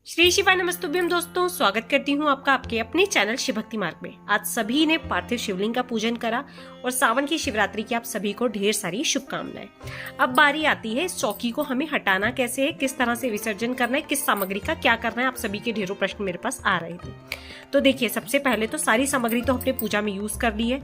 श्री शिवाय नमस्तुभ्यम दोस्तों, स्वागत करती हूँ आपका आपके अपने चैनल शिव भक्ति मार्ग में। आज सभी ने पार्थिव शिवलिंग का पूजन करा और सावन की शिवरात्रि की आप सभी को ढेर सारी शुभकामनाएं। अब बारी आती है इस चौकी को हमें हटाना कैसे है, किस तरह से विसर्जन करना है, किस सामग्री का क्या करना है। आप सभी के ढेरों प्रश्न मेरे पास आ रहे थे। तो देखिए, सबसे पहले तो सारी सामग्री तो हमने पूजा में यूज कर ली है।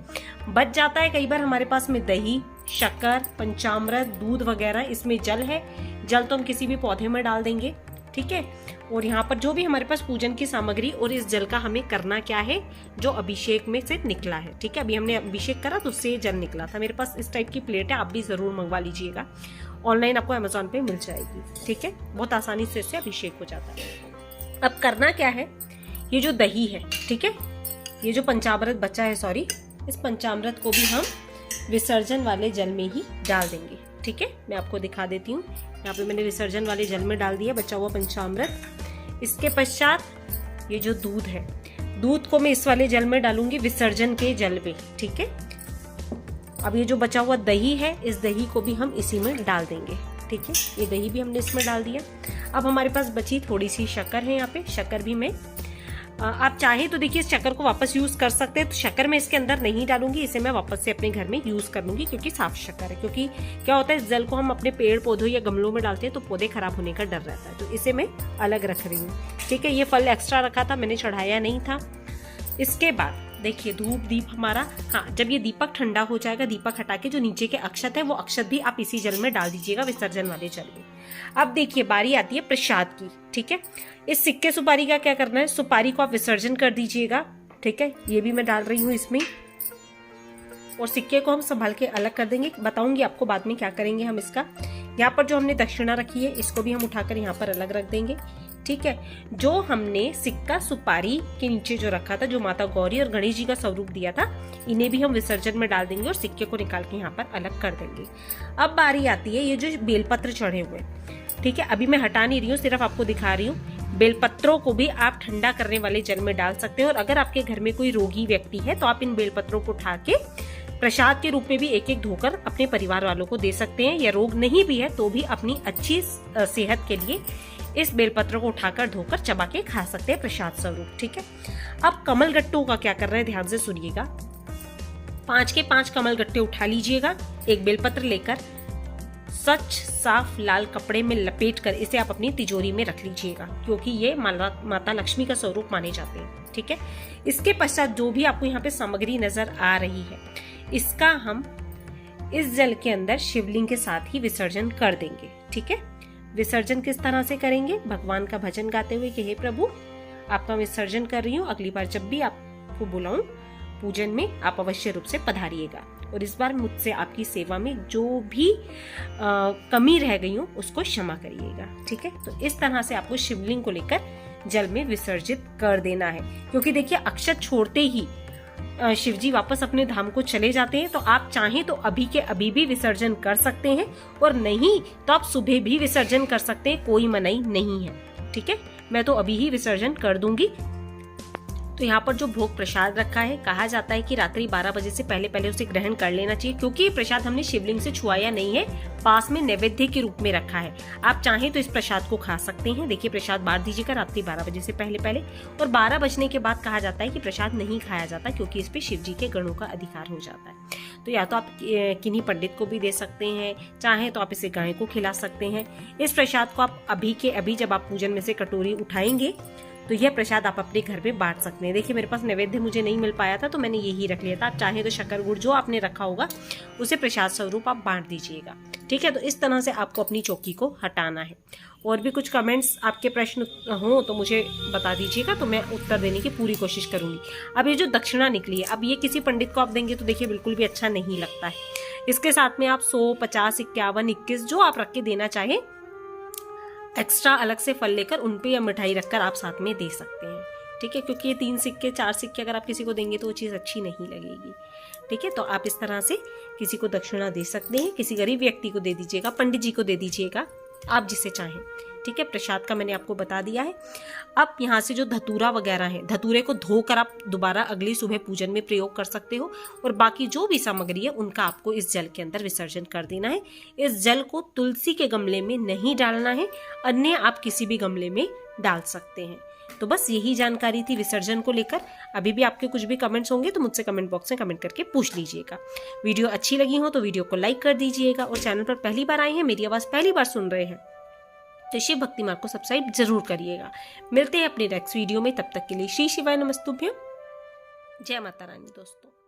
बच जाता है कई बार हमारे पास में दही, शक्कर, पंचामृत, दूध वगैरह। इसमें जल है, जल तो हम किसी भी पौधे में डाल देंगे, ठीक है। और यहाँ पर जो भी हमारे पास पूजन की सामग्री और इस जल का हमें करना क्या है, जो अभिषेक में से निकला है, ठीक है। अभी हमने अभिषेक करा तो उससे जल निकला था। मेरे पास इस टाइप की प्लेट है, आप भी जरूर मंगवा लीजिएगा। ऑनलाइन आपको अमेजोन पे मिल जाएगी, ठीक है। बहुत आसानी से इससे अभिषेक हो जाता है। अब करना क्या है, ये जो दही है, ठीक है, ये जो पंचामृत बचा है, सॉरी, इस पंचामृत को भी हम विसर्जन वाले जल में ही डाल देंगे, ठीक है। मैं आपको दिखा देती हूँ। यहाँ पे मैंने विसर्जन वाले जल में डाल दिया बचा हुआ पंचामृत। इसके पश्चात ये जो दूध है, दूध को मैं इस वाले जल में डालूंगी, विसर्जन के जल में, ठीक है। अब ये जो बचा हुआ दही है, इस दही को भी हम इसी में डाल देंगे, ठीक है। ये दही भी हमने इसमें डाल दिया। अब हमारे पास बची थोड़ी सी शक्कर है, यहाँ पे शक्कर भी मैं आप चाहे तो देखिए इस शक्कर को वापस यूज कर सकते हैं। तो शक्कर मैं इसके अंदर नहीं डालूंगी, इसे मैं वापस से अपने घर में यूज कर लूंगी, क्योंकि साफ शक्कर है। क्योंकि क्या होता है, इस जल को हम अपने पेड़ पौधों या गमलों में डालते हैं तो पौधे खराब होने का डर रहता है। तो इसे मैं अलग रख रही हूँ, ठीक है। ये फल एक्स्ट्रा रखा था, मैंने चढ़ाया नहीं था। इसके बाद देखिए धूप दीप हमारा, हाँ, जब ये दीपक ठंडा हो जाएगा, दीपक हटा के जो नीचे के अक्षत है वो अक्षत भी आप इसी जल में डाल दीजिएगा, विसर्जन वाले जल में। अब देखिए बारी आती है प्रसाद की, ठीक है। इस सिक्के सुपारी का क्या करना है, सुपारी को आप विसर्जन कर दीजिएगा, ठीक है। ये भी मैं डाल रही हूँ इसमें, और सिक्के को हम संभाल के अलग कर देंगे। बताऊंगी आपको बाद में क्या करेंगे हम इसका। यहाँ पर जो हमने दक्षिणा रखी है, इसको भी हम उठाकर यहाँ पर अलग रख देंगे, ठीक है। जो हमने सिक्का सुपारी के नीचे जो रखा था, जो माता गौरी और गणेश जी का स्वरूप दिया था, इन्हें भी हम विसर्जन में डाल देंगे और सिक्के को निकाल के यहाँ पर अलग कर देंगे। अब बारी आती है ये जो बेलपत्र चढ़े हुए, ठीक है। अभी मैं हटा नहीं रही हूँ, सिर्फ आपको दिखा रही हूँ। बेलपत्रों को भी आप ठंडा करने वाले जल में डाल सकते हैं। और अगर आपके घर में कोई रोगी व्यक्ति है तो आप इन बेलपत्रों को उठा के प्रसाद के रूप में भी एक एक धोकर अपने परिवार वालों को दे सकते हैं। या रोग नहीं भी है तो भी अपनी अच्छी सेहत के लिए इस बेलपत्र को उठाकर धोकर चबा के खा सकते हैं प्रसाद स्वरूप, ठीक है। अब कमल गट्टों का क्या कर रहे हैं, ध्यान से सुनिएगा। 5 के 5 कमल गट्टे उठा लीजिएगा। एक बेलपत्र लेकर स्वच्छ साफ लाल कपड़े में लपेटकर इसे आप अपनी तिजोरी में रख लीजिएगा, क्योंकि ये माता लक्ष्मी का स्वरूप माने जाते हैं, ठीक है। इसके पश्चात जो भी आपको यहाँ पे सामग्री नजर आ रही है, इसका हम इस जल के अंदर शिवलिंग के साथ ही विसर्जन कर देंगे, ठीक है। विसर्जन किस तरह से करेंगे, भगवान का भजन गाते हुए कि हे प्रभु, आपका विसर्जन कर रही हूँ। अगली बार जब भी आपको बुलाऊं पूजन में, आप अवश्य रूप से पधारिएगा। और इस बार मुझसे आपकी सेवा में जो भी कमी रह गई हो उसको क्षमा करिएगा, ठीक है। तो इस तरह से आपको शिवलिंग को लेकर जल में विसर्जित कर देना है। क्योंकि देखिए अक्षत छोड़ते ही शिव जी वापस अपने धाम को चले जाते हैं। तो आप चाहें तो अभी के अभी भी विसर्जन कर सकते हैं, और नहीं तो आप सुबह भी विसर्जन कर सकते हैं, कोई मनाही नहीं है, ठीक है। मैं तो अभी ही विसर्जन कर दूंगी। तो यहाँ पर जो भोग प्रसाद रखा है, कहा जाता है कि रात्रि 12 बजे से पहले पहले उसे ग्रहण कर लेना चाहिए, क्योंकि ये प्रसाद हमने शिवलिंग से छुआया नहीं है, पास में नैवेद्य के रूप में रखा है। आप चाहें तो इस प्रसाद को खा सकते हैं। देखिए प्रसाद बांट दीजिएगा रात्रि 12 बजे से पहले पहले। और 12 बजने के बाद कहा जाता है कि प्रसाद नहीं खाया जाता, क्योंकि इस पे शिव जी के गणों का अधिकार हो जाता है। तो या तो आप किन्हीं पंडित को भी दे सकते हैं, चाहे तो आप इसे गाय को खिला सकते हैं। इस प्रसाद को आप अभी के अभी जब आप पूजन में से कटोरी उठाएंगे तो यह प्रसाद आप अपने घर में बांट सकते हैं। देखिए मेरे पास नैवेद्य मुझे नहीं मिल पाया था तो मैंने यही रख लिया था। आप चाहे तो शक्कर गुड़ जो आपने रखा होगा उसे प्रसाद स्वरूप आप बांट दीजिएगा, ठीक है। तो इस तरह से आपको अपनी चौकी को हटाना है। और भी कुछ कमेंट्स आपके प्रश्न हो तो मुझे बता दीजिएगा, तो मैं उत्तर देने की पूरी कोशिश करूंगी। अब ये जो दक्षिणा निकली है, अब ये किसी पंडित को आप देंगे तो देखिए बिल्कुल भी अच्छा नहीं लगता है। इसके साथ में आप 100, 50, 51, 21 जो आप रख के देना चाहें, एक्स्ट्रा अलग से फल लेकर उन पे या मिठाई रखकर आप साथ में दे सकते हैं, ठीक है। क्योंकि ये 3 सिक्के 4 सिक्के अगर आप किसी को देंगे तो वो चीज़ अच्छी नहीं लगेगी, ठीक है। तो आप इस तरह से किसी को दक्षिणा दे सकते हैं, किसी गरीब व्यक्ति को दे दीजिएगा, पंडित जी को दे दीजिएगा, आप जिसे चाहें, ठीक है। प्रसाद का मैंने आपको बता दिया है। अब यहाँ से जो धतूरा वगैरह है, धतूरे को धोकर आप दोबारा अगली सुबह पूजन में प्रयोग कर सकते हो। और बाकी जो भी सामग्री है उनका आपको इस जल के अंदर विसर्जन कर देना है। इस जल को तुलसी के गमले में नहीं डालना है, अन्य आप किसी भी गमले में डाल सकते हैं। तो बस यही जानकारी थी विसर्जन को लेकर। अभी भी आपके कुछ भी कमेंट्स होंगे तो मुझसे कमेंट बॉक्स में कमेंट करके पूछ लीजिएगा। वीडियो अच्छी लगी हो तो वीडियो को लाइक कर दीजिएगा, और चैनल पर पहली बार आए हैं, मेरी आवाज़ पहली बार सुन रहे हैं, तो शिव भक्ति मार्ग को सब्सक्राइब जरूर करिएगा। मिलते हैं अपने नेक्स्ट वीडियो में, तब तक के लिए श्री शिवाय नमस्तुभ्यं। जय माता रानी दोस्तों।